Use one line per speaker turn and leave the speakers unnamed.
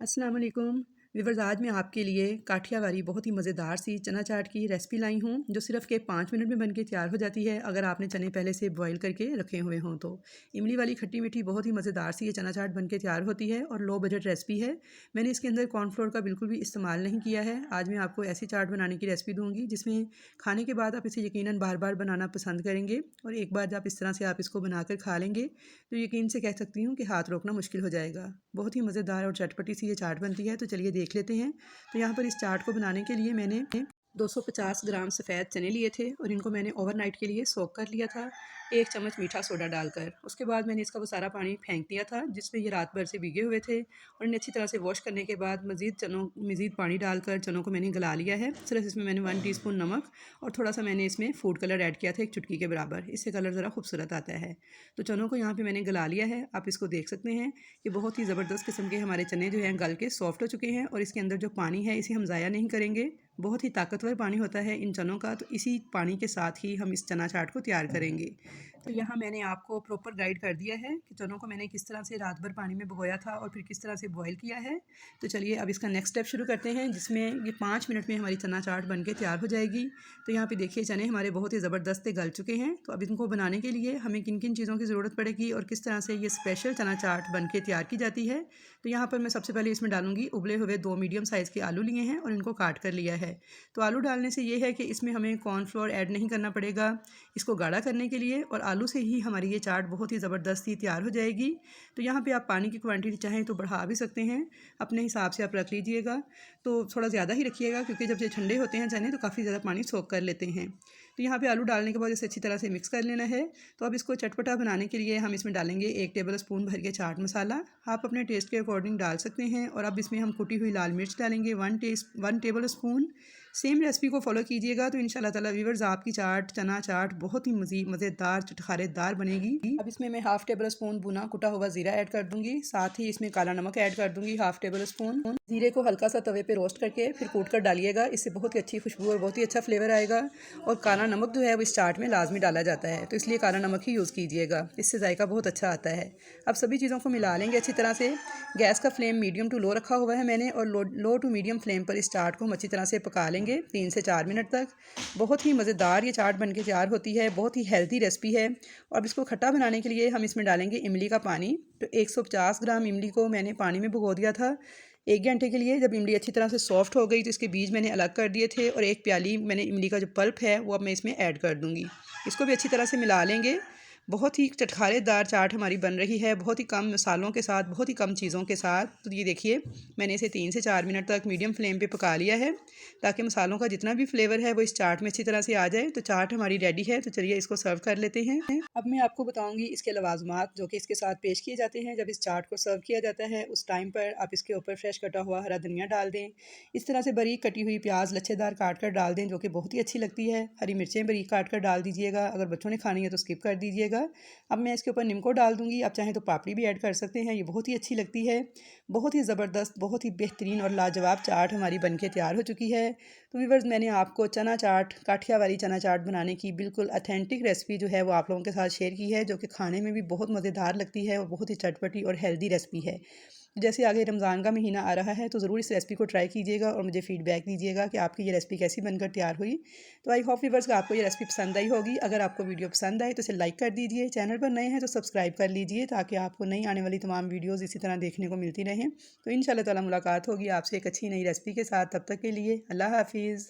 अस्सलाम वालेकुम व्यूअर्स। आज मैं आपके लिए काठियावाड़ी बहुत ही मज़ेदार सी चना चाट की रेसिपी लाई हूँ जो सिर्फ के 5 मिनट में बनके तैयार हो जाती है अगर आपने चने पहले से बॉईल करके रखे हुए हों तो। इमली वाली खट्टी मीठी बहुत ही मज़ेदार सी ये चना चाट बनके तैयार होती है और लो बजट रेसिपी है। मैंने इसके अंदर कॉर्नफ्लोर का बिल्कुल भी इस्तेमाल नहीं किया है। आज मैं आपको ऐसी चाट बनाने की रेसिपी दूँगी जिसमें खाने के बाद आप इसे यकीनन बार बार बनाना पसंद करेंगे और एक बार जब इस तरह से आप इसको बनाकर खा लेंगे तो यकीन से कह सकती हूँ कि हाथ रोकना मुश्किल हो जाएगा। बहुत ही मज़ेदार और चटपटी सी ये चाट बनती है, तो चलिए देख लेते हैं। तो यहाँ पर इस चाट को बनाने के लिए मैंने 250 ग्राम सफ़ेद चने लिए थे और इनको मैंने ओवरनाइट के लिए सोक कर लिया था 1 चम्मच मीठा सोडा डालकर। उसके बाद मैंने इसका वो सारा पानी फेंक दिया था जिसमें ये रात भर से भीगे हुए थे और इन्हें अच्छी तरह से वॉश करने के बाद मज़ीद पानी डालकर चनों को मैंने गला लिया है। सिर्फ इसमें मैंने 1 टीस्पून नमक और थोड़ा सा मैंने इसमें फूड कलर ऐड किया था, एक चुटकी के बराबर। इससे कलर ज़रा खूबसूरत आता है। तो चनों को यहाँ पर मैंने गला लिया है। आप इसको देख सकते हैं कि बहुत ही ज़बरदस्त किस्म के हमारे चने जो हैं गल के सॉफ्ट हो चुके हैं और इसके अंदर जो पानी है इसे हम ज़ाया नहीं करेंगे। बहुत ही ताकतवर पानी होता है इन चनों का, तो इसी पानी के साथ ही हम इस चना चाट को तैयार करेंगे। तो यहाँ मैंने आपको प्रॉपर गाइड कर दिया है कि चनों को मैंने किस तरह से रात भर पानी में भिगोया था और फिर किस तरह से बॉईल किया है। तो चलिए अब इसका नेक्स्ट स्टेप शुरू करते हैं जिसमें ये 5 मिनट में हमारी चना चाट बन के तैयार हो जाएगी। तो यहाँ पे देखिए चने हमारे बहुत ही ज़बरदस्त गल चुके हैं। तो अब इनको बनाने के लिए हमें किन किन चीज़ों की ज़रूरत पड़ेगी और किस तरह से ये स्पेशल चना चाट बन के तैयार की जाती है। तो यहाँ पर मैं सबसे पहले इसमें डालूंगी उबले हुए 2 मीडियम साइज़ के आलू लिए हैं और इनको काट कर लिया है। तो आलू डालने से ये है कि इसमें हमें कॉर्नफ्लोर ऐड नहीं करना पड़ेगा इसको गाढ़ा करने के लिए, और आलू से ही हमारी ये चाट बहुत ही ज़बरदस्ती तैयार हो जाएगी। तो यहाँ पे आप पानी की क्वांटिटी चाहें तो बढ़ा भी सकते हैं, अपने हिसाब से आप रख लीजिएगा। तो थोड़ा ज़्यादा ही रखिएगा क्योंकि जब ये ठंडे होते हैं चने तो काफ़ी ज़्यादा पानी सोख कर लेते हैं। तो यहाँ पे आलू डालने के बाद इसे अच्छी तरह से मिक्स कर लेना है। तो अब इसको चटपटा बनाने के लिए हम इसमें डालेंगे 1 टेबल स्पून भर के चाट मसाला। आप अपने टेस्ट के अकॉर्डिंग डाल सकते हैं। और अब इसमें हम कुटी हुई लाल मिर्च डालेंगे 1 टेबल स्पून। सेम रेसिपी को फॉलो कीजिएगा तो इंशाल्लाह ताला व्यूअर्स आपकी चाट चना चाट बहुत ही मज़ेदार चटखारेदार बनेगी। अब इसमें मैं 1/2 टेबल स्पून भुना कुटा हुआ ज़ीरा ऐड कर दूंगी, साथ ही इसमें काला नमक ऐड कर दूंगी 1/2 टेबल स्पून। ज़ीरे को हल्का सा तवे पे रोस्ट करके फिर कूट कर डालिएगा, इससे बहुत ही अच्छी खुशबू और बहुत ही अच्छा फ्लेवर आएगा। और काला नमक जो है वो इस चाट में लाजमी डाला जाता है, तो इसलिए काला नमक ही यूज़ कीजिएगा, इससे जायका बहुत अच्छा आता है। अब सभी चीज़ों को मिला लेंगे अच्छी तरह से। गैस का फ्लेम मीडियम टू लो रखा हुआ है मैंने, और लो टू मीडियम फ्लेम पर इस चाट को हम अच्छी तरह से पका लेंगे 3 से 4 मिनट तक। बहुत ही मज़ेदार ये चाट बनके तैयार होती है, बहुत ही हेल्दी रेसिपी है। और अब इसको खट्टा बनाने के लिए हम इसमें डालेंगे इमली का पानी। तो 150 ग्राम इमली को मैंने पानी में भिगो दिया था 1 घंटे के लिए। जब इमली अच्छी तरह से सॉफ्ट हो गई तो इसके बीज मैंने अलग कर दिए थे और 1 प्याली मैंने इमली का जो पल्प है वो अब मैं इसमें ऐड कर दूँगी। इसको भी अच्छी तरह से मिला लेंगे। बहुत ही चटखारेदार चाट हमारी बन रही है, बहुत ही कम मसालों के साथ, बहुत ही कम चीज़ों के साथ। तो ये देखिए मैंने इसे 3 से 4 मिनट तक मीडियम फ्लेम पे पका लिया है ताकि मसालों का जितना भी फ्लेवर है वो इस चाट में अच्छी तरह से आ जाए। तो चाट हमारी रेडी है, तो चलिए इसको सर्व कर लेते हैं। अब मैं आपको बताऊंगी इसके लवाजमात जो कि इसके साथ पेश किए जाते हैं। जब इस चाट को सर्व किया जाता है उस टाइम पर आप इसके ऊपर फ्रेश कटा हुआ हरा धनिया डाल दें। इस तरह से बारीक कटी हुई प्याज लच्छेदार काट कर डाल दें जो कि बहुत ही अच्छी लगती है। हरी मिर्चें बारीक काट कर डाल दीजिएगा, अगर बच्चों ने खानी है तो स्किप कर दीजिएगा। अब मैं इसके ऊपर नींबू डाल दूंगी, आप चाहें तो पापड़ी भी ऐड कर सकते हैं, ये बहुत ही अच्छी लगती है। बहुत ही ज़बरदस्त, बहुत ही बेहतरीन और लाजवाब चाट हमारी बनके तैयार हो चुकी है। तो व्यूअर्स मैंने आपको चना चाट, काठियावाड़ी चना चाट बनाने की बिल्कुल ऑथेंटिक रेसिपी जो है वो आप लोगों के साथ शेयर की है, जो कि खाने में भी बहुत मज़ेदार लगती है और बहुत ही चटपटी और हेल्दी रेसिपी है। जैसे आगे रमज़ान का महीना आ रहा है तो ज़रूर इस रेसिपी को ट्राई कीजिएगा और मुझे फीडबैक दीजिएगा कि आपकी ये रेसिपी कैसी बनकर तैयार हुई। तो आई होप व्यूअर्स कि आपको ये रेसिपी पसंद आई होगी। अगर आपको वीडियो पसंद आए तो इसे लाइक कर दीजिए, चैनल पर नए हैं तो सब्सक्राइब कर लीजिए ताकि आपको नई आने वाली तमाम वीडियोज़ इसी तरह देखने को मिलती रहें। तो इंशाल्लाह ताला मुलाकात होगी आपसे एक अच्छी नई रेसिपी के साथ। तब तक के लिए अल्लाह हाफिज़।